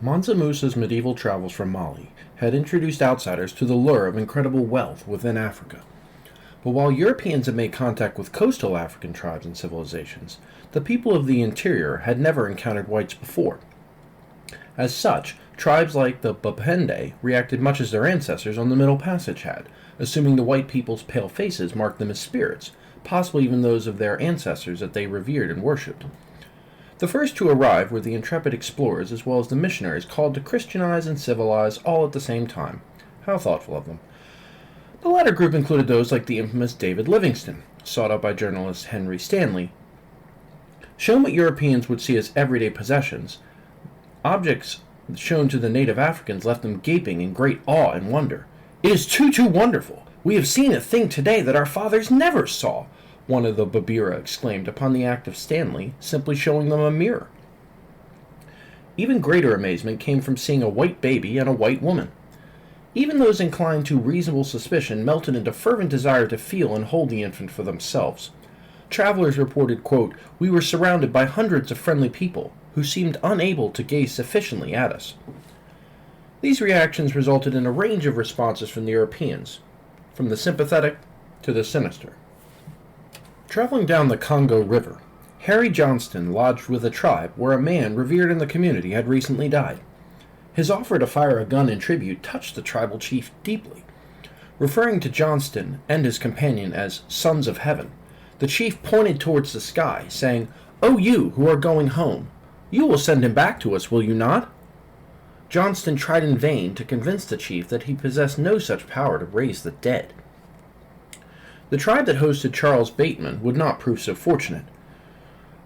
Mansa Musa's medieval travels from Mali had introduced outsiders to the lure of incredible wealth within Africa. But while Europeans had made contact with coastal African tribes and civilizations, the people of the interior had never encountered whites before. As such, tribes like the Bapende reacted much as their ancestors on the Middle Passage had, assuming the white people's pale faces marked them as spirits, possibly even those of their ancestors that they revered and worshipped. The first to arrive were the intrepid explorers as well as the missionaries called to Christianize and civilize all at the same time. How thoughtful of them. The latter group included those like the infamous David Livingstone, sought out by journalist Henry Stanley. Shown what Europeans would see as everyday possessions, objects shown to the native Africans left them gaping in great awe and wonder. "It is too wonderful! We have seen a thing today that our fathers never saw!" one of the Babira exclaimed upon the act of Stanley simply showing them a mirror. Even greater amazement came from seeing a white baby and a white woman. Even those inclined to reasonable suspicion melted into fervent desire to feel and hold the infant for themselves. Travelers reported, quote, "We were surrounded by hundreds of friendly people who seemed unable to gaze sufficiently at us." These reactions resulted in a range of responses from the Europeans, from the sympathetic to the sinister. Traveling down the Congo River, Harry Johnston lodged with a tribe where a man revered in the community had recently died. His offer to fire a gun in tribute touched the tribal chief deeply. Referring to Johnston and his companion as sons of heaven, the chief pointed towards the sky, saying, "O you who are going home, you will send him back to us, will you not?" Johnston tried in vain to convince the chief that he possessed no such power to raise the dead. The tribe that hosted Charles Bateman would not prove so fortunate.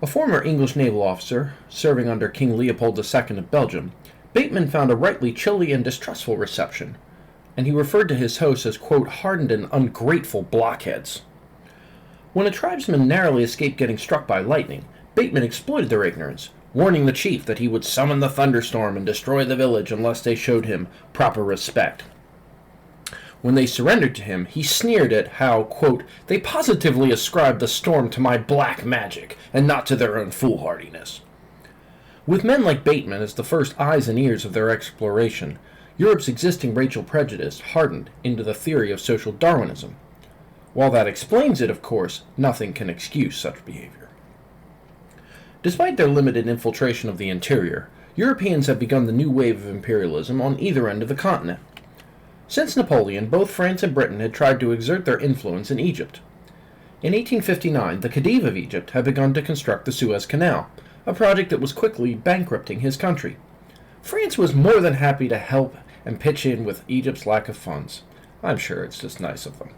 A former English naval officer, serving under King Leopold II of Belgium, Bateman found a rightly chilly and distrustful reception, and he referred to his hosts as, quote, "hardened and ungrateful blockheads." When a tribesman narrowly escaped getting struck by lightning, Bateman exploited their ignorance, warning the chief that he would summon the thunderstorm and destroy the village unless they showed him proper respect. When they surrendered to him, he sneered at how, quote, "they positively ascribed the storm to my black magic, and not to their own foolhardiness." With men like Bateman as the first eyes and ears of their exploration, Europe's existing racial prejudice hardened into the theory of social Darwinism. While that explains it, of course, nothing can excuse such behavior. Despite their limited infiltration of the interior, Europeans have begun the new wave of imperialism on either end of the continent. Since Napoleon, both France and Britain had tried to exert their influence in Egypt. In 1859, the Khedive of Egypt had begun to construct the Suez Canal, a project that was quickly bankrupting his country. France was more than happy to help and pitch in with Egypt's lack of funds. I'm sure it's just nice of them.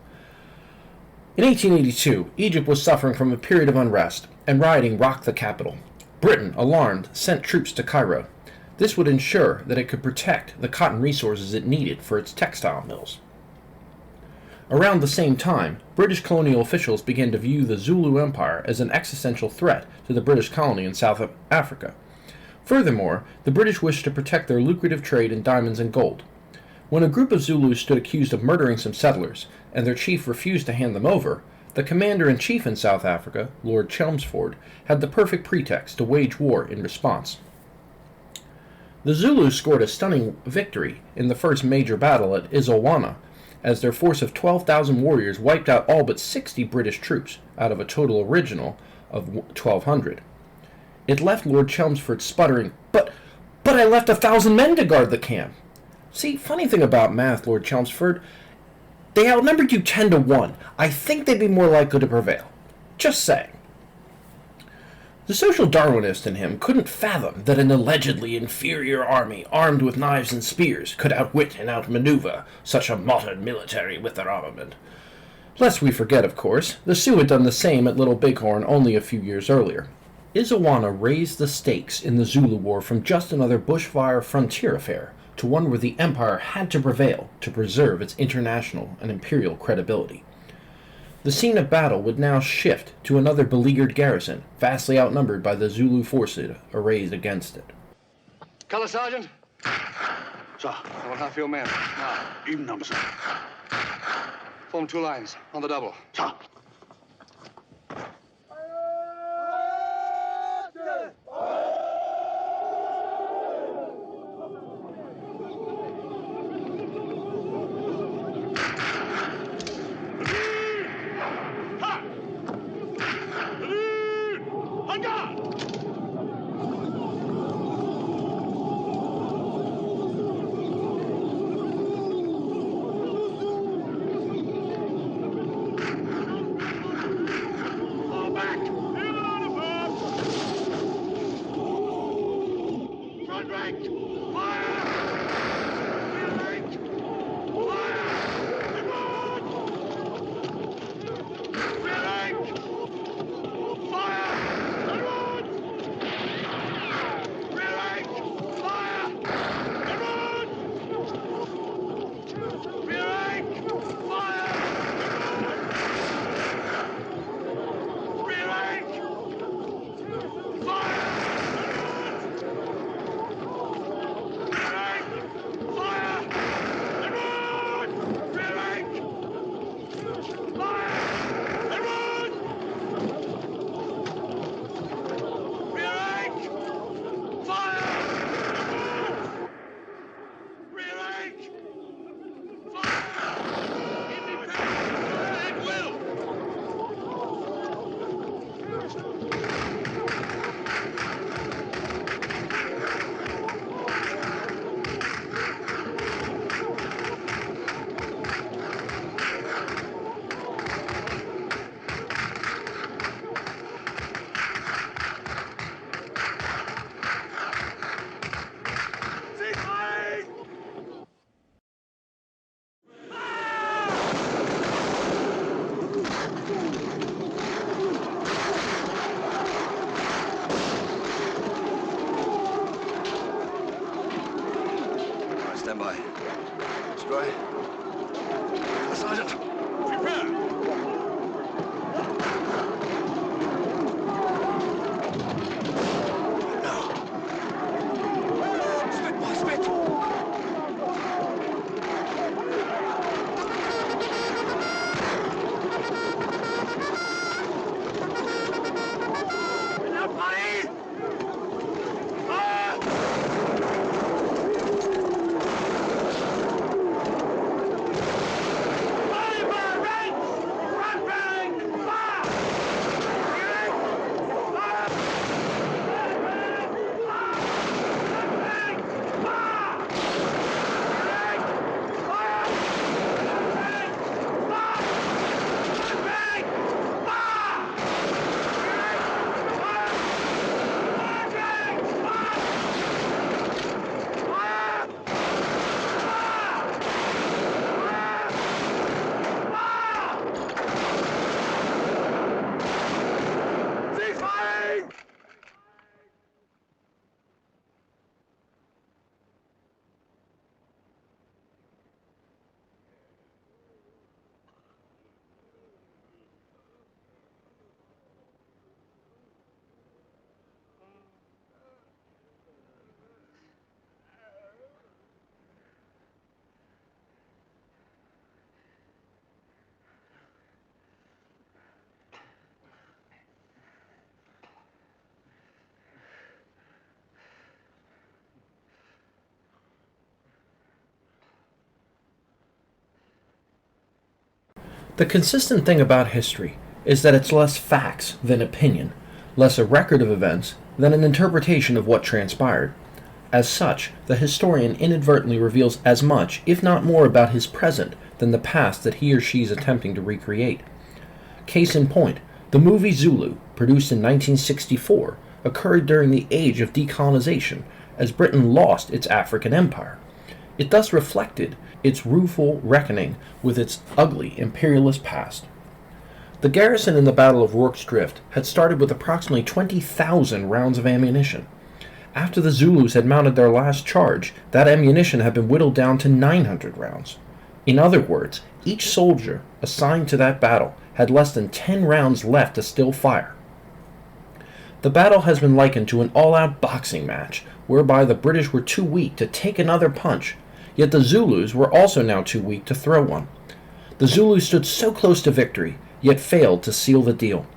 In 1882, Egypt was suffering from a period of unrest, and rioting rocked the capital. Britain, alarmed, sent troops to Cairo. This would ensure that it could protect the cotton resources it needed for its textile mills. Around the same time, British colonial officials began to view the Zulu Empire as an existential threat to the British colony in South Africa. Furthermore, the British wished to protect their lucrative trade in diamonds and gold. When a group of Zulus stood accused of murdering some settlers, and their chief refused to hand them over, the commander-in-chief in South Africa, Lord Chelmsford, had the perfect pretext to wage war in response. The Zulus scored a stunning victory in the first major battle at Issawana, as their force of 12,000 warriors wiped out all but 60 British troops out of a total original of 1,200. It left Lord Chelmsford sputtering, But I left 1,000 men to guard the camp." See, funny thing about math, Lord Chelmsford, they outnumbered you 10-1. I think they'd be more likely to prevail. Just saying. The social Darwinist in him couldn't fathom that an allegedly inferior army armed with knives and spears could outwit and outmaneuver such a modern military with their armament. Lest we forget, of course, the Sioux had done the same at Little Bighorn only a few years earlier. Issawana raised the stakes in the Zulu War from just another bushfire frontier affair to one where the empire had to prevail to preserve its international and imperial credibility. The scene of battle would now shift to another beleaguered garrison, vastly outnumbered by the Zulu forces arrayed against it. Color Sergeant? Sir. I want half your men. Now. Even numbers, sir. Form two lines, on the double. Sir. Stand by. Spray. Sergeant, prepare. Now. Spit, boy, spit. Enough, buddy! The consistent thing about history is that it's less facts than opinion, less a record of events than an interpretation of what transpired. As such, the historian inadvertently reveals as much, if not more, about his present than the past that he or she is attempting to recreate. Case in point, the movie Zulu, produced in 1964, occurred during the age of decolonization, as Britain lost its African empire. It thus reflected its rueful reckoning with its ugly imperialist past. The garrison in the Battle of Rorke's Drift had started with approximately 20,000 rounds of ammunition. After the Zulus had mounted their last charge, that ammunition had been whittled down to 900 rounds. In other words, each soldier assigned to that battle had less than 10 rounds left to still fire. The battle has been likened to an all-out boxing match, whereby the British were too weak to take another punch, yet the Zulus were also now too weak to throw one. The Zulus stood so close to victory, yet failed to seal the deal.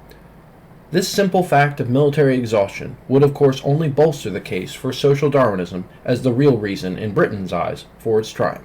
This simple fact of military exhaustion would of course only bolster the case for social Darwinism as the real reason, in Britain's eyes, for its triumph.